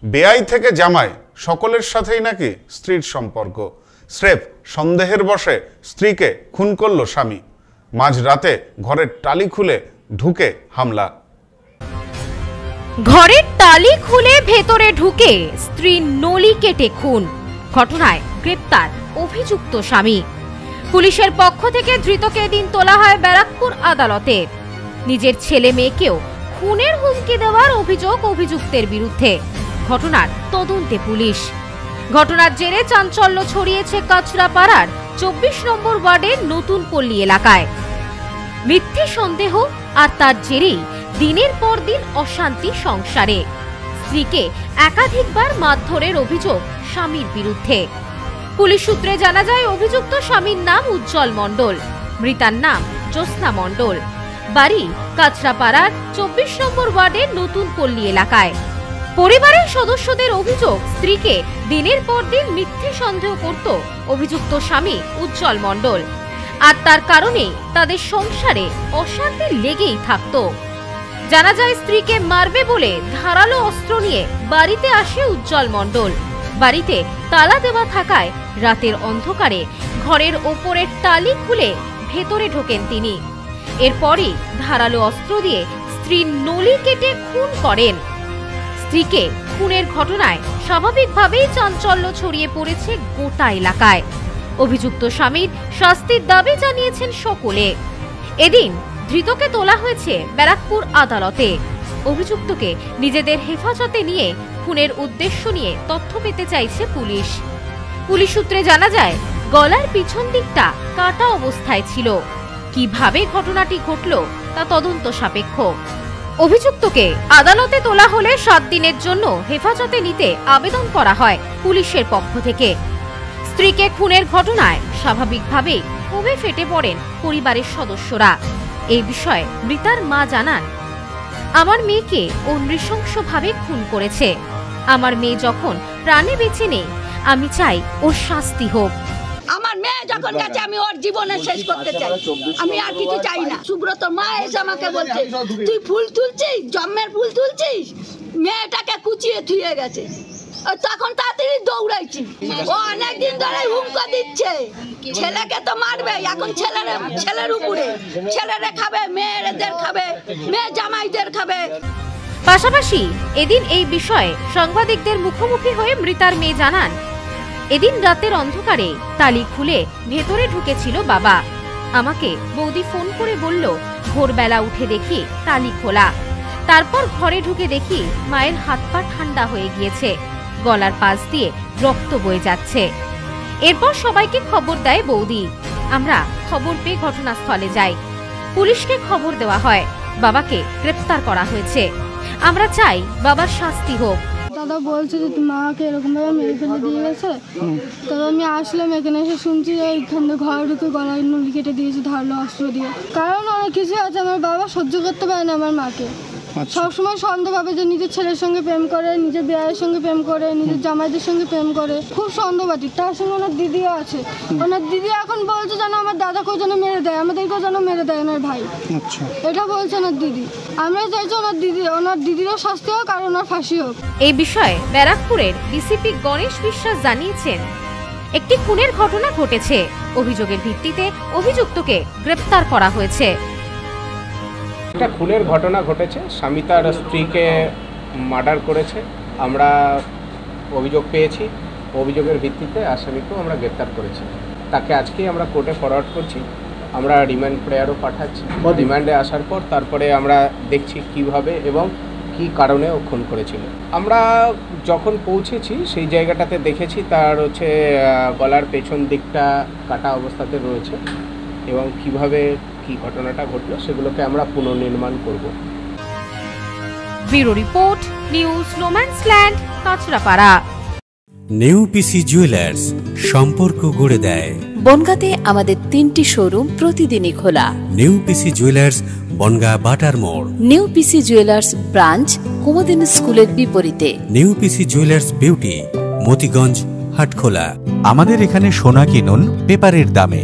বেয়াই থেকে জামাই সকলের সাথেই নাকি স্ত্রীর সম্পর্ক। স্রেফ সন্দেহের বশে স্ত্রীকে খুন করল স্বামী। মাঝরাতে ঘরের টালি খুলে ঢুকে হামলা। ঘরের টালি খুলে ভেতরে ঢুকে স্ত্রীর নলি কেটে খুন। ঘটনায় গ্রেপ্তার অভিযুক্ত স্বামী। পুলিশের পক্ষ থেকে ধৃতকে এদিন তোলা হয় ব্যারাকপুর আদালতে। নিজের ছেলে মেয়েকেও খুনের হুমকি দেওয়ার অভিযোগ অভিযুক্তের বিরুদ্ধে। ঘটনার তদন্তে পুলিশ। ঘটনার জেরে চাঞ্চল্য ছড়িয়েছে কাছড়াপাড়ার 24 নম্বর ওয়ার্ডের নতুন পল্লী এলাকায়। মিথ্যে সন্দেহ আর তার জেরেই দিনের পর দিন অশান্তি সংসারে। স্ত্রীকে একাধিকবার মারধরের অভিযোগ স্বামীর বিরুদ্ধে। পুলিশ সূত্রে জানা যায় অভিযুক্ত স্বামীর নাম উজ্জ্বল মণ্ডল, মৃতার নাম জ্যোৎস্না মণ্ডল। বাড়ি কাছড়াপাড়ার 24 নম্বর ওয়ার্ডের নতুন পল্লী এলাকায়। পরিবারের সদস্যদের অভিযোগ স্ত্রীকে দিনের পর দিন মিথ্যে সন্দেহ করত অভিযুক্ত স্বামী উজ্জ্বল মণ্ডল, আর তার কারণে তাদের সংসারে অশান্তি লেগেই থাকত। জানা যায় স্ত্রীকে মারবে বলে ধারালো অস্ত্র নিয়ে বাড়িতে আসে উজ্জ্বল মণ্ডল। বাড়িতে তালা দেওয়া থাকায় রাতের অন্ধকারে ঘরের ওপরের টালি খুলে ভেতরে ঢোকেন তিনি। এরপরই ধারালো অস্ত্র দিয়ে স্ত্রীর নলি কেটে খুন করেন। স্ত্রীকে খুনের ঘটনায় স্বাভাবিকভাবেই চাঞ্চল্য ছড়িয়ে পড়েছে গোটা এলাকায়। অভিযুক্ত স্বামীর শাস্তির দাবি জানিয়েছেন সকলে। এদিন ধৃতকে তোলা হয়েছে ব্যারাকপুর আদালতে। অভিযুক্তকে নিজেদের হেফাজতে নিয়ে খুনের উদ্দেশ্য নিয়ে তথ্য পেতে চাইছে পুলিশ। পুলিশ সূত্রে জানা যায় গলার পিছন দিকটা কাটা অবস্থায় ছিল। কিভাবে ঘটনাটি ঘটল তা তদন্ত সাপেক্ষ। অভিযুক্তকে আদালতে তোলা হলে 7 দিনের জন্য হেফাজতে নিতে আবেদন করা হয় পুলিশের পক্ষ থেকে। স্ত্রীকে খুনের ঘটনায় স্বাভাবিকভাবেই ক্ষোভে ফেটে পড়েন পরিবারের সদস্যরা। এই বিষয়ে মৃতার মা জানান, আমার মেয়েকে ও নৃশংসভাবে খুন করেছে। আমার মেয়ে যখন প্রাণে বেঁচে নেই, আমি চাই ওর শাস্তি হোক। আমার মেয়ে যখন গেছে আমি ওর জীবনে শেষ করতে চাই, আমি আর কিছু চাই না। সুব্রত মা এসে আমাকে বলছে, তুই ফুল তুলছিস, জন্মের ফুল তুলছিস, মেয়েটাকে কুচিয়ে থুয়ে গেছে। তখন তাড়াতাড়ি দৌড়াইছি। ও অনেকদিন ধরে হুমকা দিচ্ছে, ছেলেকে তো মারবে, এখন ছেলের উপরে, ছেলেরা খাবে, মেয়েদের খাবে, মেয়ে জামাইদের খাবে। পাশাপাশি এদিন এই বিষয়ে সাংবাদিকদের মুখোমুখি হয়ে মৃতার মেয়ে জানান, এদিন রাতের অন্ধকারে তালি খুলে ভেতরে ঢুকেছিল বাবা। আমাকে বৌদি ফোন করে বলল, ভোরবেলা উঠে দেখি তালি খোলা। তারপর ঘরে ঢুকে দেখি মায়ের হাত পা ঠান্ডা হয়ে গিয়েছে, গলার পাশ দিয়ে রক্ত বয়ে যাচ্ছে। এরপর সবাইকে খবর দেয় বৌদি। আমরা খবর পেয়ে ঘটনাস্থলে যাই। পুলিশকে খবর দেওয়া হয়। বাবাকে গ্রেপ্তার করা হয়েছে। আমরা চাই বাবার শাস্তি হোক। দাদা বলছে যে মাকে এরকম ভাবে মেরে ফেলে দিয়ে গেছে। তবে আমি আসলাম, এখানে এসে শুনছি যে এইখানে ঘরে ঢুকে গলায় নলি কেটে দিয়েছে ধারালো অস্ত্র দিয়ে। কারণ অনেক কিছু আছে, আমার বাবা সহ্য করতে পারে না আমার মাকে। সবসময় সন্দেহ ভাবে যে নিজের ছেলের সঙ্গে প্রেম করে, নিজের বিয়ের সঙ্গে প্রেম করে, নিজের জামাইদের সঙ্গে প্রেম করে, খুব সন্দেহবাদী। তার সঙ্গে ওনার দিদিও আছে। ওনার দিদি এখন বলছে যেন আমার দাদাকেও যেন মেরে দেয়, আমাদেরকেও যেন মেরে দেয় ওনার ভাই। এটা বলছে ওনার দিদি। আমরা চাইছি ওনার দিদিরও শাস্তি হোক আর ওনার ফাঁসি হোক। এই বিষয়ে ব্যারাকপুরের ডিসিপি গণেশ বিশ্বাস জানিয়েছেন, একটি খুনের ঘটনা ঘটেছে। অভিযোগের ভিত্তিতে অভিযুক্তকে গ্রেপ্তার করা হয়েছে। একটা খুনের ঘটনা ঘটেছে, স্বামী তার স্ত্রীকে মার্ডার করেছে। আমরা অভিযোগ পেয়েছি, অভিযোগের ভিত্তিতে আসামিকেও আমরা গ্রেপ্তার করেছি। তাকে আজকেই আমরা কোর্টে ফরওয়ার্ড করছি। আমরা রিমান্ড প্রেয়ারও পাঠাচ্ছি। রিমান্ডে আসার পর তারপরে আমরা দেখছি কিভাবে এবং কি কারণে ও খুন করেছিল। আমরা যখন পৌঁছেছি সেই জায়গাটাতে দেখেছি তার গলার পেছন দিকটা কাটা অবস্থাতে রয়েছে এবং কিভাবে কি ঘটনাটা ঘটলো সেগুলোকে আমরা পুনর্নির্মাণ করব। Bureau report, news no man's land, Kanchrapara. New PC jewellers, সম্পর্ক গড়ে দেয়। বনগাঁতে আমাদের 3টি শোরুম প্রতিদিনই খোলা। নিউ পিসি জুয়েলার্স, বনগাঁ বাটার মোড়। New PC jewellers branch, Kumudini স্কুলের বিপরীতে। New PC jewellers beauty, Motiganj, Hatkhola. আমাদের এখানে সোনা কিনুন পেপারের দামে।